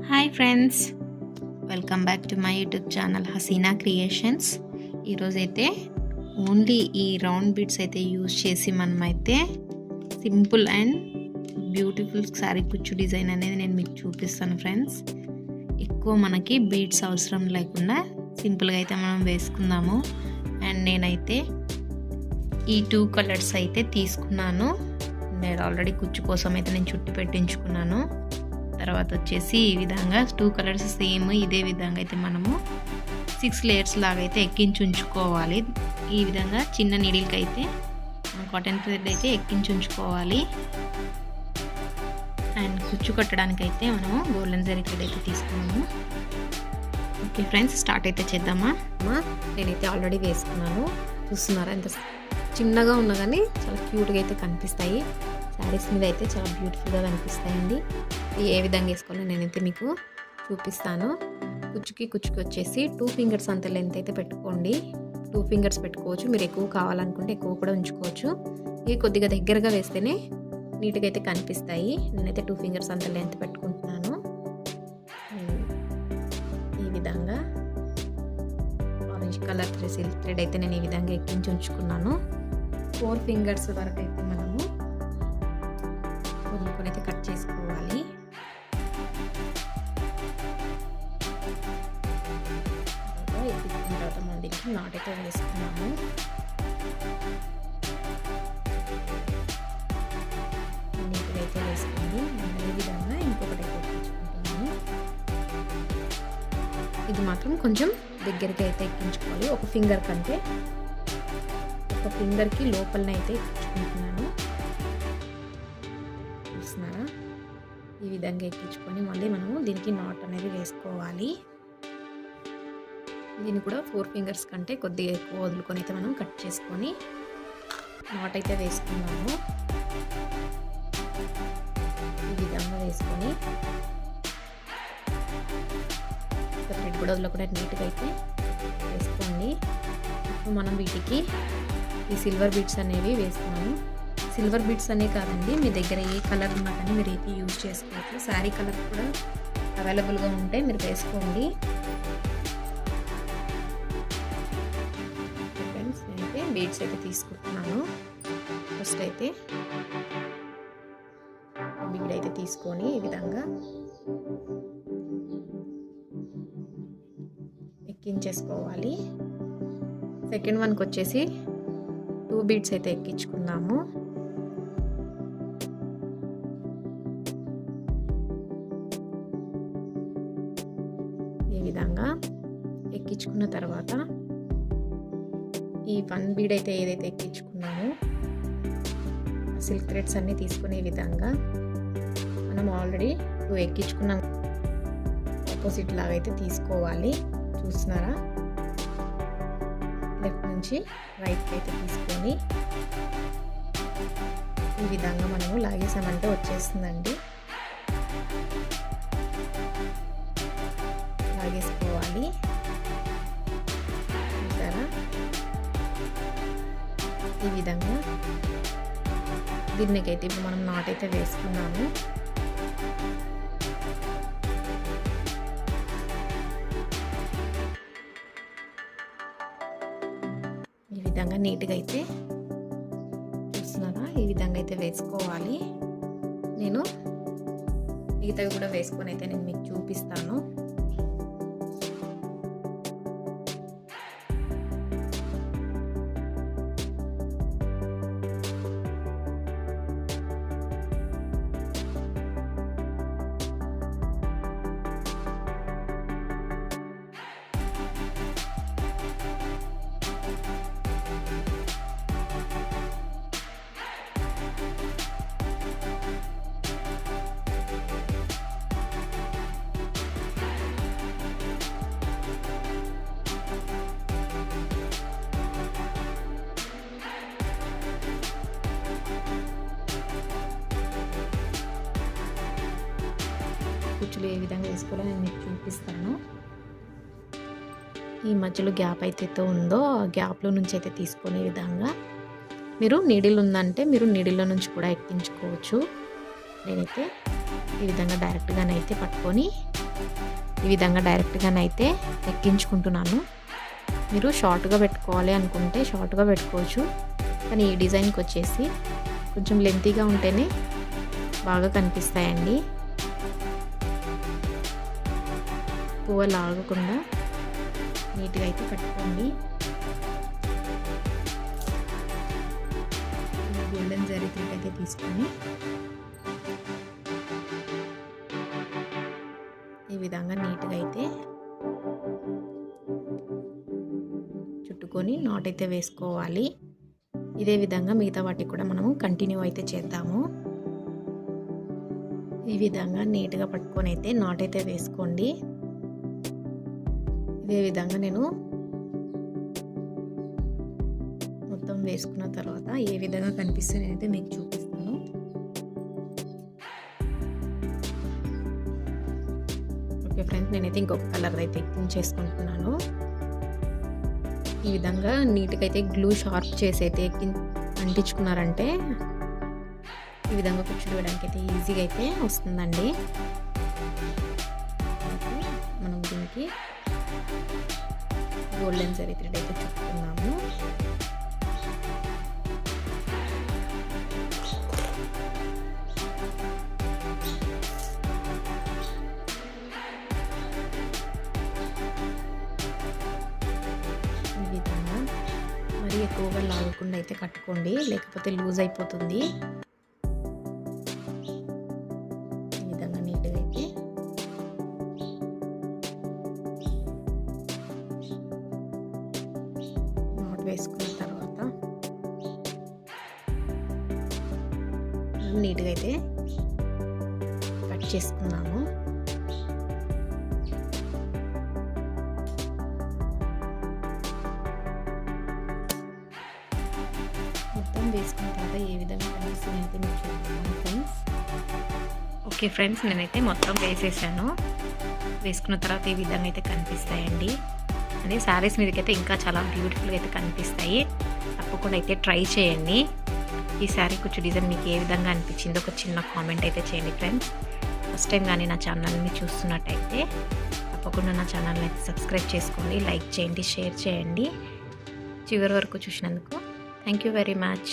Hi friends, welcome back to my YouTube channel Haseena creations. ఈరోజైతే only ఈ round beads అయితే use చేసి మనమైతే సింపుల్ అండ్ బ్యూటిఫుల్ శారీ కుచ్చు డిజైన్ అనేది నేను మీకు చూపిస్తాను ఫ్రెండ్స్. ఎక్కువ మనకి బీడ్స్ అవసరం లేకుండా సింపుల్గా అయితే మనం వేసుకుందాము. అండ్ నేనైతే ఈ 2 కలర్స్ అయితే తీసుకున్నాను. నేను ఆల్రెడీ కుచ్చు కోసం అయితే నేను చుట్టి పెట్టించుకున్నాను. తర్వాత వచ్చేసి ఈ విధంగా 2 కలర్స్ సేమ్ ఇదే విధంగా అయితే మనము 6 లేయర్స్ లాగా అయితే ఎక్కించి ఉంచుకోవాలి. ఈ విధంగా చిన్న నీడిల్కి అయితే కాటన్ థ్రెడ్ అయితే ఎక్కించి ఉంచుకోవాలి. అండ్ కుచ్చు కట్టడానికి అయితే మనము గోల్డెన్ జరీ థ్రెడ్ అయితే తీసుకున్నాము. ఓకే ఫ్రెండ్స్, స్టార్ట్ అయితే చేద్దామా. నేనైతే ఆల్రెడీ వేసుకున్నాను. చూస్తున్నారా ఎంత చిన్నగా ఉన్నా కానీ చాలా క్యూట్గా అయితే కనిపిస్తాయి. శారీస్ మీద అయితే చాలా బ్యూటిఫుల్గా కనిపిస్తాయండి. ఏ విధంగా వేసుకోవాలో నేనైతే మీకు చూపిస్తాను. కుచ్చుకి వచ్చేసి 2 ఫింగర్స్ అంత లెంత్ అయితే పెట్టుకోండి. 2 ఫింగర్స్ పెట్టుకోవచ్చు. మీరు ఎక్కువ కావాలనుకుంటే ఎక్కువ కూడా ఉంచుకోవచ్చు. ఇవి కొద్దిగా దగ్గరగా వేస్తేనే నీట్గా అయితే కనిపిస్తాయి. నేనైతే 2 ఫింగర్స్ అంత లెంత్ పెట్టుకుంటున్నాను. ఈ విధంగా ఆరెంజ్ కలర్ సిల్క్ థ్రెడ్ అయితే నేను ఈ విధంగా ఎక్కించి ఉంచుకున్నాను. 4 ఫింగర్స్ వరకు అయితే మనము వదులుకొని అయితే కట్ చేసుకోవాలి. తర్వాత మనం దీనికి నాట్ అయితే వేసుకున్నాము. నీట్గా అయితే వేసుకుంది. ఈ విధంగా ఇంకొకటి అయితే ఎక్కించుకుంటున్నాను. ఇది మాత్రం కొంచెం దగ్గరికి అయితే ఎక్కించుకోవాలి. ఒక ఫింగర్ కంటే ఒక ఫింగర్కి లోపలనే అయితే ఎక్కించుకుంటున్నాను. చూస్తున్నారా, ఈ విధంగా ఎక్కించుకొని మళ్ళీ మనము దీనికి నాట్ అనేది వేసుకోవాలి. దీన్ని కూడా 4 ఫింగర్స్ కంటే కొద్దిగా ఎక్కువ వదులుకొని అయితే మనం కట్ చేసుకొని నాట్ అయితే వేసుకున్నాము. ఈ విధంగా వేసుకొని థ్రెడ్ కూడా వదలకుండా నీట్గా అయితే వేసుకోండి. ఇప్పుడు మనం వీటికి ఈ సిల్వర్ బీడ్స్ అనేవి వేస్తున్నాము. సిల్వర్ బీడ్స్ అనే కాదండి, మీ దగ్గర ఏ కలర్ ఉన్నా కానీ మీరు అయితే యూజ్ చేసుకోవచ్చు. శారీ కలర్ కూడా అవైలబుల్గా ఉంటే మీరు వేసుకోండి. ఫ్రెండ్స్, నేనైతే బీడ్స్ అయితే తీసుకుంటున్నాను. ఫస్ట్ అయితే బీడ్ అయితే తీసుకొని ఈ విధంగా ఎక్కించేసుకోవాలి. సెకండ్ వన్కి వచ్చేసి 2 బీడ్స్ అయితే ఎక్కించుకుందాము. ఈ విధంగా ఎక్కించుకున్న తర్వాత ఈ 1 బీడ్ అయితే ఏదైతే ఎక్కించుకున్నామో సిల్క్ థ్రెడ్స్ అన్నీ తీసుకునే విధంగా మనం ఆల్రెడీ 2 ఎక్కించుకున్నాం. ఆపోజిట్ లాగా అయితే తీసుకోవాలి. చూస్తున్నారా, లెఫ్ట్ నుంచి రైట్ అయితే తీసుకొని ఈ విధంగా మనము లాగేసామంటే వచ్చేస్తుందండి. లాగేసుకోవాలి. చూసారా, ఈ విధంగా దీనికైతే ఇప్పుడు మనం నాట్ అయితే వేసుకున్నాము. ఈ విధంగా నీట్గా అయితే చూస్తున్నారా, ఈ విధంగా అయితే వేసుకోవాలి. నేను మిగతావి కూడా వేసుకొని అయితే నేను మీకు చూపిస్తాను. కుచ్చులు ఏ విధంగా వేసుకోవాలో నేను మీకు చూపిస్తాను. ఈ మధ్యలో గ్యాప్ అయితే ఉందో ఆ గ్యాప్లో నుంచి అయితే తీసుకునే విధంగా మీరు నీడిల్ ఉందంటే మీరు నీడిల్లో నుంచి కూడా ఎక్కించుకోవచ్చు. నేనైతే ఈ విధంగా డైరెక్ట్గానైతే పట్టుకొని ఈ విధంగా డైరెక్ట్గానైతే ఎక్కించుకుంటున్నాను. మీరు షార్ట్గా పెట్టుకోవాలి అనుకుంటే షార్ట్గా పెట్టుకోవచ్చు, కానీ ఈ డిజైన్కి వచ్చేసి కొంచెం లెంతీగా ఉంటేనే బాగా కనిపిస్తాయండి. పువ్వు లాగకుండా నీట్గా అయితే కట్టుకోండి. గోల్డెన్ జరీ థ్రెడ్ అయితే తీసుకొని ఈ విధంగా నీట్గా అయితే చుట్టుకొని నాట్ అయితే వేసుకోవాలి. ఇదే విధంగా మిగతా వాటికి కూడా మనము కంటిన్యూ అయితే చేద్దాము. ఈ విధంగా నీట్గా పట్టుకొని అయితే నాట్ అయితే వేసుకోండి. ఇదే విధంగా నేను మొత్తం వేసుకున్న తర్వాత ఏ విధంగా కనిపిస్తుంది అయితే మీకు చూపిస్తాను. ఓకే ఫ్రెండ్స్, నేనైతే ఇంకొక కలర్ అయితే ఎక్కించేసుకుంటున్నాను. ఈ విధంగా నీట్గా అయితే గ్లూ షార్ప్ చేసి అయితే అంటించుకున్నారంటే ఈ విధంగా కుచ్చులు వేయడానికి అయితే ఈజీగా అయితే వస్తుందండి. మనం దీనికి గోల్డెన్ జరీ థ్రెడ్ అయితే చుట్టుకున్నాము. ఈ విధంగా మరీ ఎక్కువగా లాగకుండా అయితే కట్టుకోండి, లేకపోతే లూజ్ అయిపోతుంది. ఈ విధంగా నీట్గా అయితే నాట్ వేసుకున్న తర్వాత నీట్గా అయితే కట్ చేసుకున్నాము. మొత్తం వేసుకున్న తర్వాత ఏ విధంగా కనిపిస్తుంది అయితే మీకు చూపిస్తాను ఫ్రెండ్స్. ఓకే ఫ్రెండ్స్, నేనైతే మొత్తం వేసేసాను. వేసుకున్న తర్వాత ఈ విధంగా అయితే కనిపిస్తాయండి. అదే శారీస్ మీదకైతే ఇంకా చాలా బ్యూటిఫుల్గా అయితే కనిపిస్తాయి. తప్పకుండా అయితే ట్రై చేయండి. ఈ శారీ కుచ్చు డిజైన్ మీకు ఏ విధంగా అనిపించిందో ఒక చిన్న కామెంట్ అయితే చేయండి ఫ్రెండ్స్. ఫస్ట్ టైం కానీ నా ఛానల్ని చూస్తున్నట్టయితే తప్పకుండా నా ఛానల్ని అయితే సబ్స్క్రైబ్ చేసుకోండి, లైక్ చేయండి, షేర్ చేయండి. చివరి వరకు చూసినందుకు థ్యాంక్ యూ వెరీ మచ్.